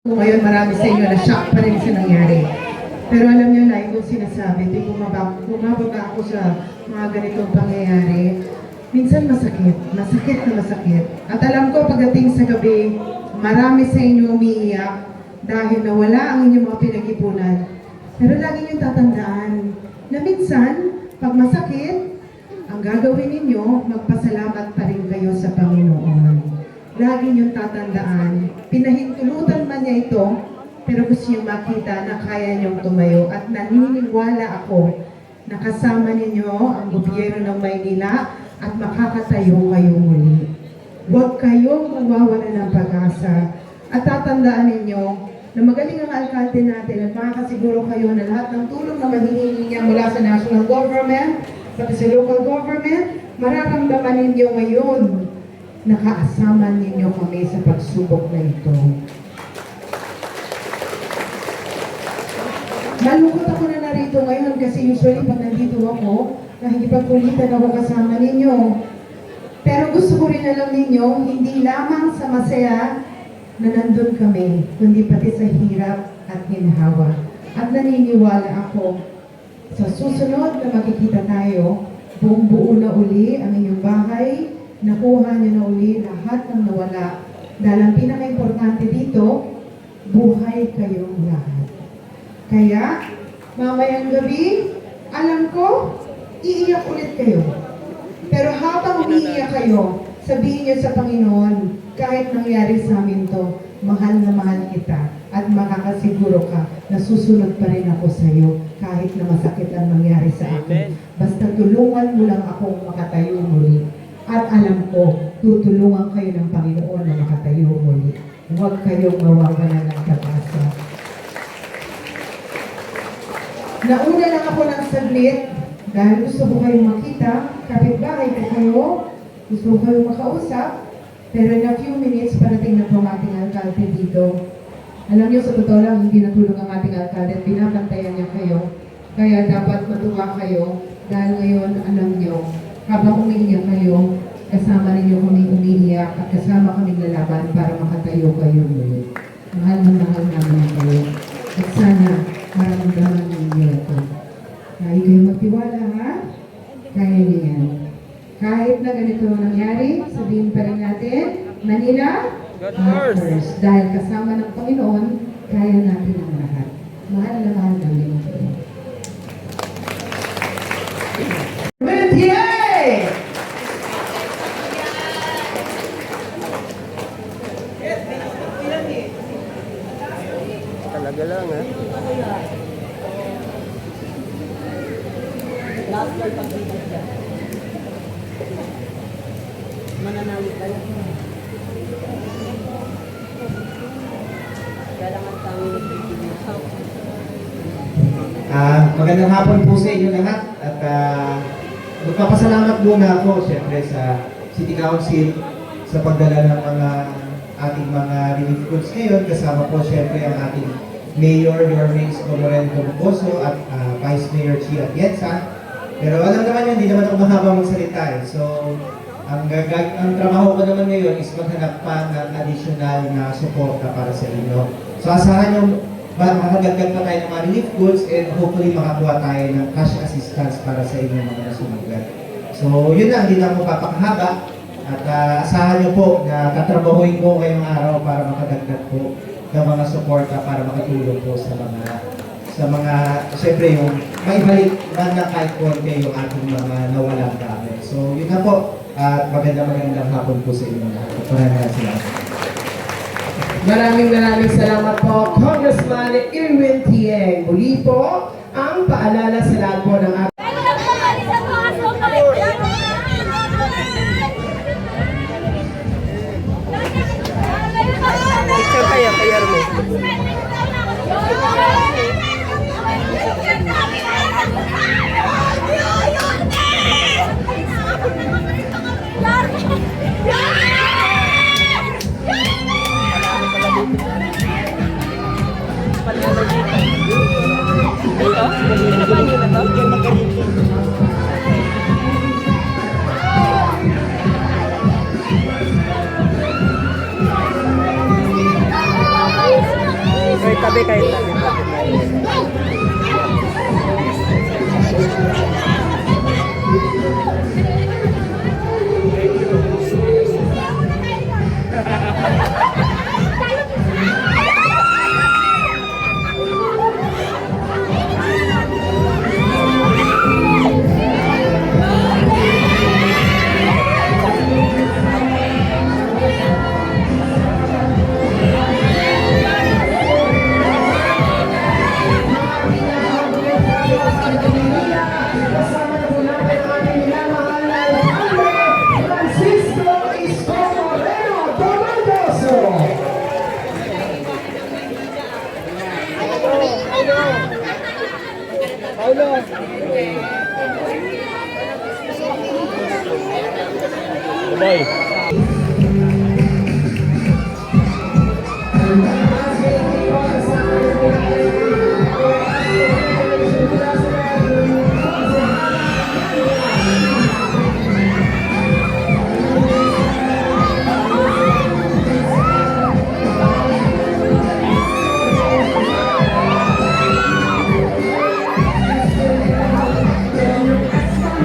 Ngayon marami sa inyo na shock pa rin sa nangyari. Pero alam niyo, like kung sinasabi, bumababa ako sa mga ganitong pangyayari, minsan masakit na masakit. At alam ko pagdating sa gabi, marami sa inyo umiiyak dahil nawala ang inyong mga pinag-ipunan. Pero lagi niyong tatandaan na minsan, pag masakit, ang gagawin ninyo, magpasalamat pa rin kayo sa Panginoon. Lagi niyong tatandaan, pinahintulutan man niya ito, pero gusto niyong makita na kaya niyong tumayo at naniniwala ako na kasama ninyo ang gobyerno ng Maynila at makakatayo kayo muli. Huwag kayong mawawala ng pag-asa at tatandaan ninyo na magaling ang alkalde natin at makakasiguro kayo na lahat ng tulong na mahihingi niya mula sa national government, pati sa local government, mararamdaman ninyo ngayon na kaasama ninyo kami sa pagsubok na ito. Malungkot ako na narito ngayon kasi usually pag nandito ako, nakikipagkulitan ako kasama ninyo. Pero gusto ko rin alam ninyo, hindi lamang sa masaya na nandun kami, kundi pati sa hirap at ginhawa. At naniniwala ako, sa susunod na makikita tayo, buong-buo na uli ang inyong bahay, nakuha niyo na uli lahat ng nawala. Dahil ang pinaka-importante dito, buhay kayong lahat. Kaya, mamayang gabi, alam ko, iiyak ulit kayo. Pero habang umiiyak kayo, sabihin niyo sa Panginoon, kahit nangyari sa amin to, mahal na mahal kita at makakasiguro ka na susunod pa rin ako sa iyo kahit na masakit ang nangyari sa akin. Basta tulungan mo lang akong makatayo muli. At alam ko, tutulungan kayo ng Panginoon na makatayo muli. Huwag kayong mawawalan ng pag-asa. Nauna lang ako ng saglit dahil gusto ko kayong makita, kapitbahay ko kayo, gusto ko kayong makausap, pero in a few minutes, parating na po ang ating alkalde dito. Alam niyo, sa totoo lang, hindi natulong ang ating alkalde, binabantayan niya kayo. Kaya dapat matuwa kayo dahil ngayon, alam niyo, habang umiiyak kayo, kasama ninyo kami umiiyak at kasama kaming lalaban para makatayo kayo muli. Mahal na mahal namin kayo. At sana, maramdaman ninyo ito. Kaya kayo magtiwala, ha? Kaya niyo yan. Kahit na ganito nangyari, sabihin pa rin natin, Manila, God first. Dahil kasama ng Panginoon, kaya natin ang lahat. Mahal na mahal namin kayo. Yay! Talaga lang, ha? Last year pag-ibig siya. Mananalit tayo. Kailangan tayo Magandang hapon po sa inyo lahat at magpapasalamat muna ako siyempre sa City Council sa pagdala ng mga ating mga relief goods ngayon. Kasama po siyempre ang ating Mayor Yormes Moreno Poso at Vice Mayor Chia Atienza. Pero alam naman yun, hindi naman ako mahaba magsalita eh. So, ang trabaho ko naman ngayon is maghanap pa ng additional na suporta para sa inyo. So, asahan nyo, makagagdag pa tayo ng mga relief goods and hopefully makakuha tayo ng cash assistance para sa inyo mga nasunugan. So, yun lang, hindi na ako papakahaba. At asahan nyo po na tatrabahuin ko ngayong araw para makadagdag po ng mga suporta para makatulong po sa mga, siyempre yung maibalik man na kahit konti yung ating mga nawalang gamit. So, yun na po. At magandang hapon po sa inyo lahat. Maraming salamat. Maraming salamat po, Congressman Irwin Tieng. Muli po, ang paalala sa lahat po ng ating Picture kayo, kay Arme. Tabi kayo, tabi kayo. Kasama na po natin ang ating minamahal na alcalde, Francisco Isko Moreno Tomandoso.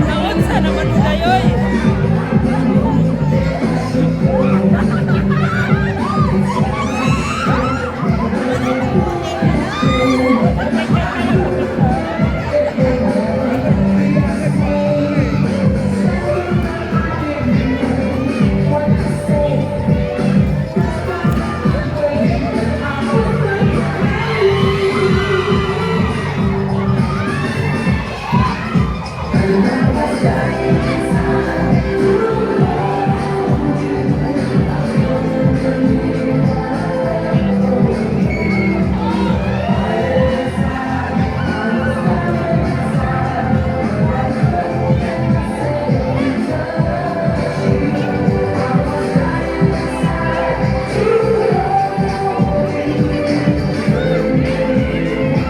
Naunsa naman kayo eh.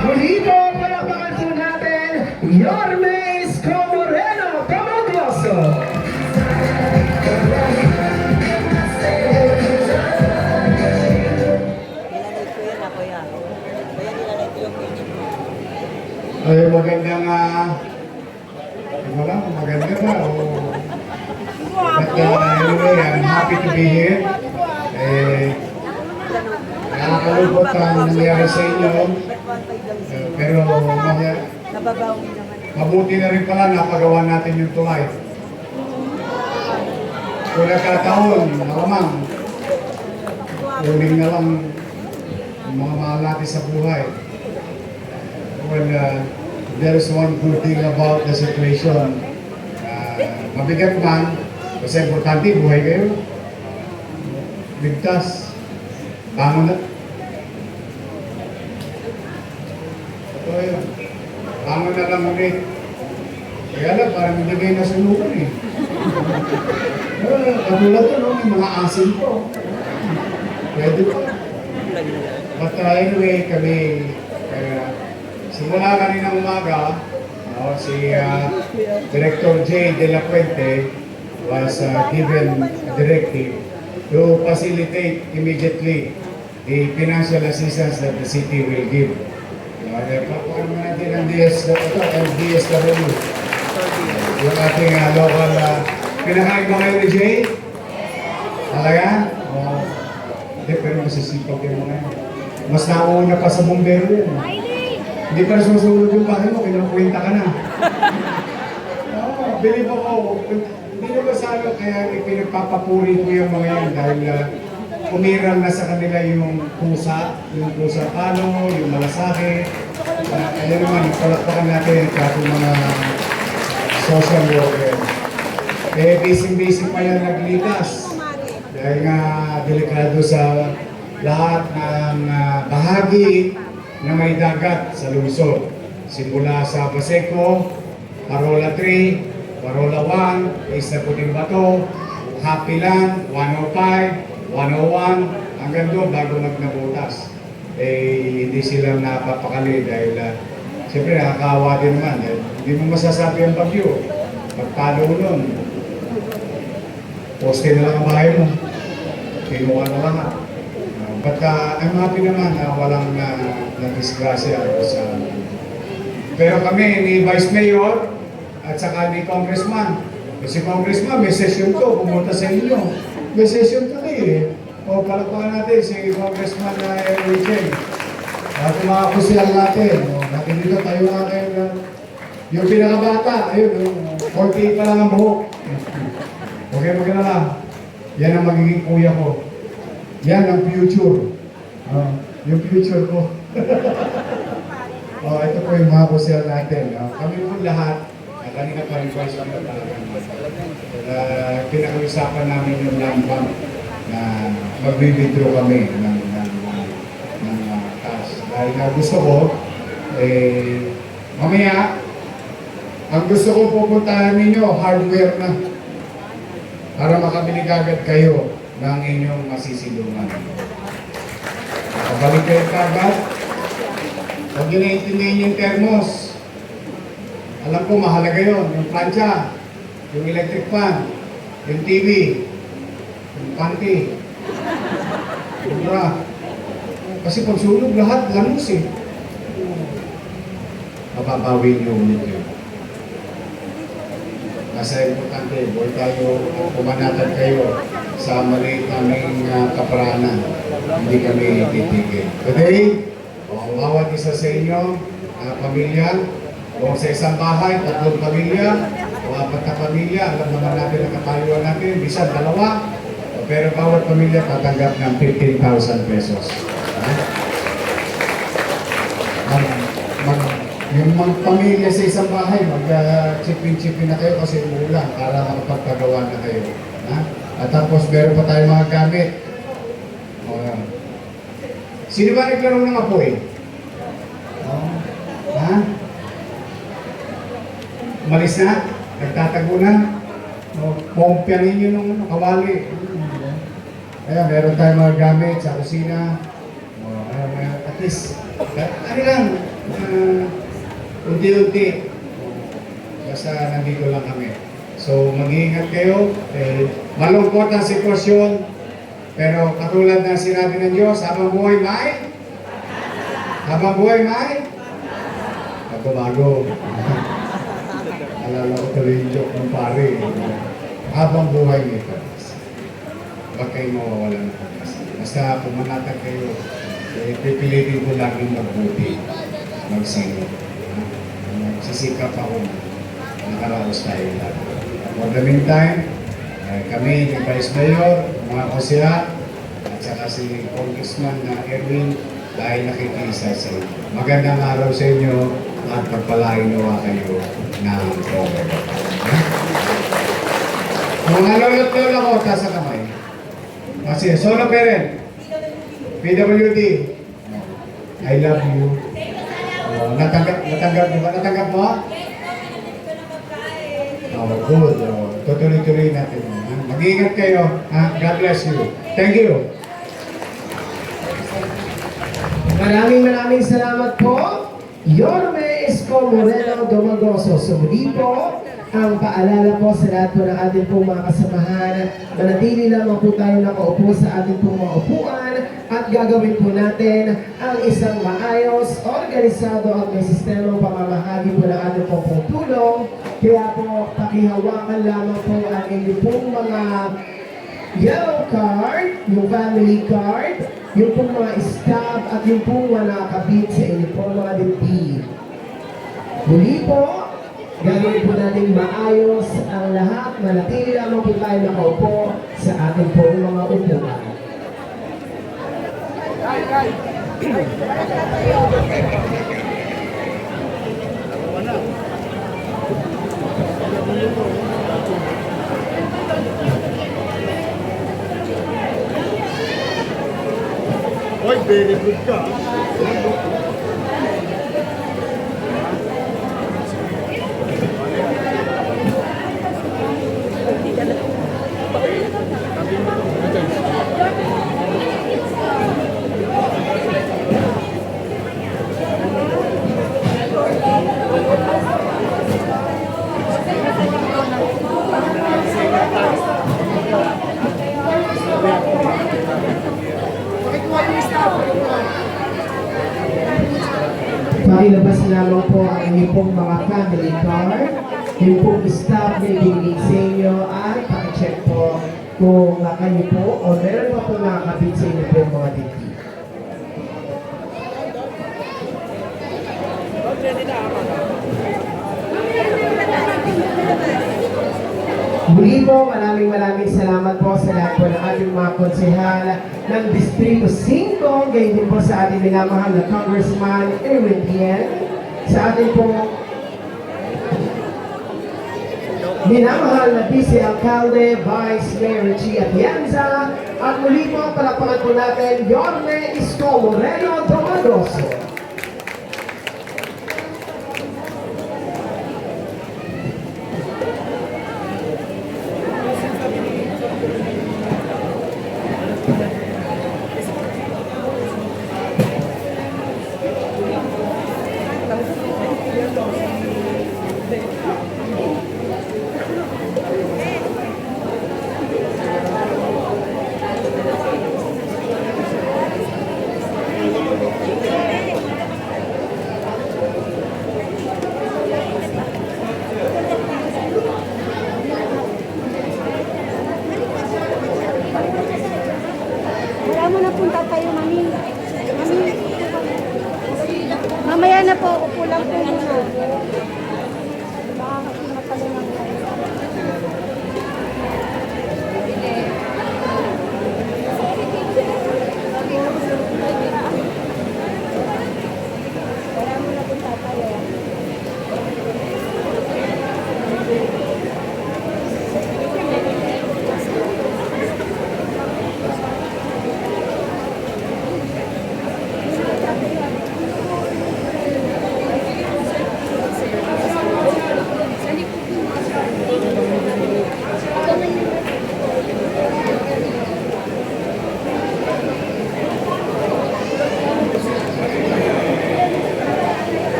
Muli po, palakpakan po natin, Yorme Isko Moreno Tomandoso. Nilalay ko yan ako yan. Kaya nilalay ko yung page mo. Ay, magandang, wala, maganda ba? But anyway, I'm happy to be here. Nakakalungkot ang nangyari sa inyo. Pero Nababawi naman. mabuti na rin pala napagawa natin yung tulay. Kung nagkataon, malamang, kuning na lang ang mga mahal natin sa buhay. Well, there is one good thing about the situation. Mabigat man, kasi importante, buhay kayo. Ligtas. Bangon na. Ito yun. Bangon na lang ulit. Kaya lang, parang hindi kayo nasunukan eh. Katulad to, no? May mga asin po. Pwede po. But anyway, kami, simula kanina umaga, si Director J. De La Puente was given a directive to facilitate immediately the financial assistance that the city will give. Papakan mo natin ang DSW. Yung ating local, pinakain ba kayo ni Jay? Talaga? Hindi, pero masisipag yung mga yun. Mas nauna pa sa bumbero yun. Hindi pa nasusunod yung bahay mo, kinukwenta ka na. Bilib ako. Hindi naman sa ano, kaya ipinagpapapuri ko yung mga yan dahil umiral na sa kanila yung pusa palo, yung malasake. Ayan naman, palakpakan natin yung mga social worker. Busy pa yan naglikas. Dahil nga delikado sa lahat ng bahagi na may dagat sa lungsod. Simula sa Baseco, Parola 3, Parola 1, Isla Puting Bato, Hapilan, 105, 101, hanggang doon bago magnabutas. Hindi sila napapakali dahil siyempre nakakawa din naman. Hindi mo masasabi ang bagyo. Pagpalo nun, poste na lang ang bahay mo. Kinuha na lahat. But I'm happy naman na walang na-disgrasya sa... Pero kami ni Vice Mayor at saka ni Congressman. Kasi Congressman, may session to, pumunta sa inyo. May session kami eh. O, palakpakan natin si Congressman na Erwin Cheng. At yung mga kusilang natin. O, natin dito tayo natin. Yung pinakabata, ayun, 48 pa lang ang buhok. Okay, maganda lang. Yan ang magiging kuya ko. Yan ang future. Yung future ko. Ito po yung mga kusilang natin. Kami po lahat, kanina pa rin vice ko talaga. Pinag-usapan namin yung land bank na mag-withdraw kami ng cash. Dahil na gusto ko, mamaya, ang gusto ko pupuntahan ninyo, hardware na. Para makabili kagad kayo ng inyong masisilungan. Pabalik kayo kagad. Huwag nyo naiintindihan yung thermos. Alam ko, mahalaga yun. Yung plancha, yung electric fan, yung TV, yung panty, yung bra. Kasi pag sunog, lahat lanus eh. Mapapawin nyo ulit yun. Nasa importante, huwag tayo pumanatan kayo sa maliit naming kaparanan. Hindi kami titigil. Today, ang bawat isa sa inyo, pamilya, o sa isang bahay, 3 pamilya, o 4 na pamilya, alam naman natin ang katayuan natin, bisan 2, pero bawat pamilya tatanggap ng 15,000 pesos. Yung mga pamilya sa isang bahay, mag-chipin-chipin na kayo kasi umulan para makapagpagawa na kayo. At tapos meron pa tayong mga gamit. Sino ba naglaro ng apoy? Umalis na? Nagtatago na? Pompyanin nyo nung kawali. Kaya meron tayong mga gamit sa kusina. At least, ano lang, unti-unti. Basta nandito lang kami. So, mag-iingat kayo. Malungkot ang sitwasyon. Pero katulad na sinabi ng Diyos, habang buhay may? Habang buhay may? Bago-bago. Alala ko tuloy yung joke ng pare. Habang buhay may pag-asa. Huwag kayong mawawalan ng pag-asa. Basta pumanatag kayo, pipilitin ko lang yung magbuti. Magsingo. Magsisikap ako. Nakaraos tayo lahat. For the meantime, kami, ni Vice Mayor, mga kusya, at saka si Congressman na Erwin, dahil nakikisa sa inyo. Magandang araw sa inyo at pagpalain nawa kayo ng program. Mga lolot-lolo ko, taas sa kamay. Kasi, solo parent, PWD, I love you. Natanggap mo ba? Natanggap mo? Good. Tutuloy-tuloy natin. Mag-iingat kayo. God bless you. Thank you. Maraming salamat po. Yorme Isko Moreno Domagoso. So muli po, ang paalala po sa lahat po ng ating pong mga kasamahan, manatili lamang po tayo nakaupo sa ating pong mga upuan at gagawin po natin ang isang maayos, organisado at may sistemang pamamahagi po ng ating pong tulong. Kaya po, pakihawakan lamang po ang inyong pong mga yellow card, yung family card, yung pong mga stab at yung pong mga nakakabit sa inyong pong mga dibdib. Muli po, gagawin po natin maayos ang lahat. Manatili lamang po tayo nakaupo sa ating pong mga upuan. Oy, very good ka. Bakit Makilabas lamang po ang inyong pong mga family card, yung pong staff na ibigay sa inyo at pakicheck po kung kayo po o meron pa po nakakabit sa inyo po mga dito. Muli po, maraming salamat po sa lahat po ng ating mga konsehal ng Distrito 5, gayon din po sa ating minamahal na Congressman Erwin Tien, sa ating po minamahal na Vice Alcalde, Vice Mayor Chi Atienza, at muli po, palakpakan po natin, Yorme Isko Moreno Domagoso. Wala mo na punta tayo, mami. Mami. Mamaya na po, upo lang po muna. Baka kasi matalo ng wala mo na punta tayo.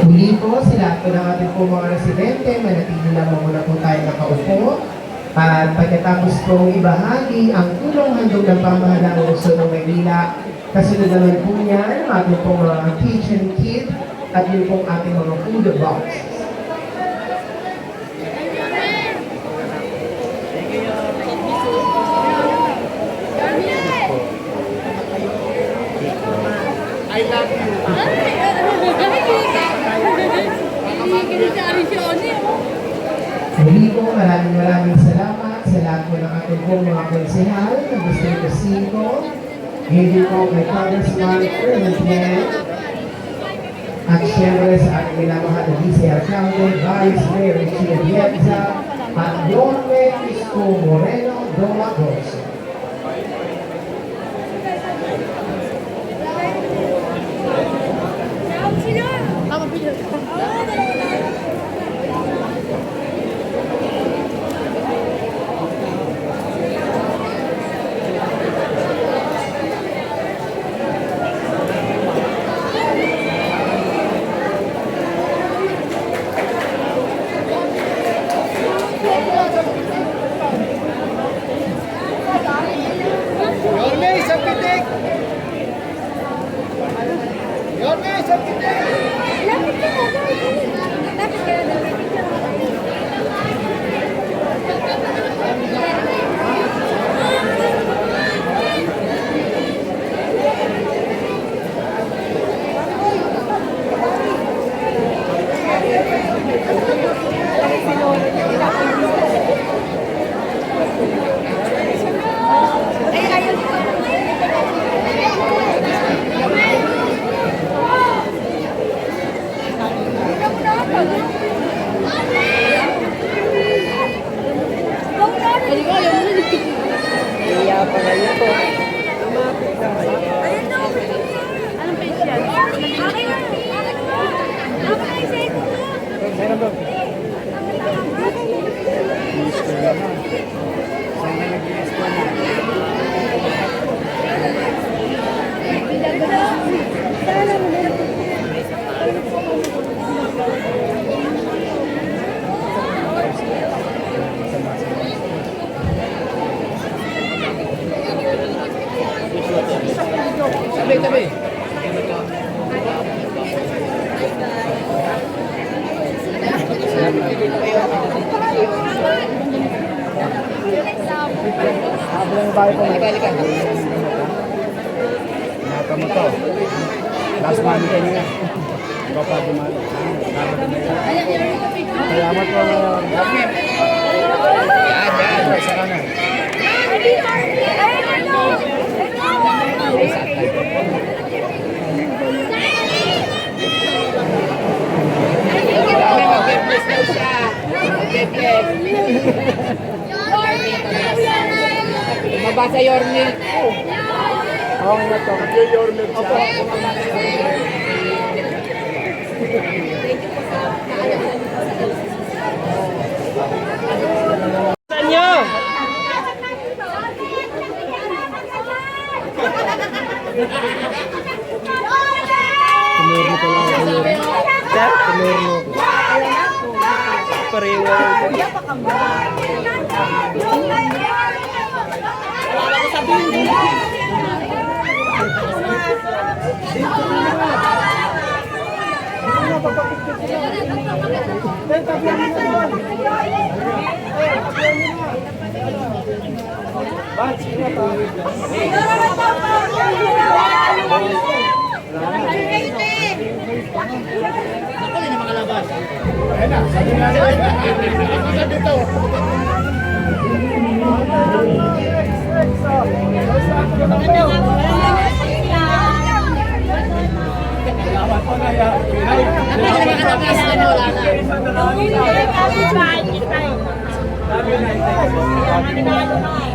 Muli po, sila po ng ating po mga residente, manatili lamang muna po tayo nakaupo. At pagkatapos pong ibahagi ang tulong handog ng pamahalaan ng Luzon ng Maynila, kasunod naman po niyan ang ating pong mga kitchen kit at yun pong ating mga food box. Muli po, maraming salamat sa lahat po ng ating pong mga konsehal ng Distrito 5. Hindi po kay Congressman Erwin Tien. At syempre sa ating minamahal na Vice Alcalde, Vice Mayor Chi Atienza, at Yorme Isko Moreno Domagoso. Lapit ka na, lapit ka na. Ay, ayun. Sana nag-i-esto na. Tabi. Habang yung bahay ko na. Naka mo to. Last money ka niya. Ikaw pa dumalo. Salamat po. Yan. Sa kanan. Mabasa Yorme. Oo nga to. Yorme siya.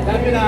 Dami na.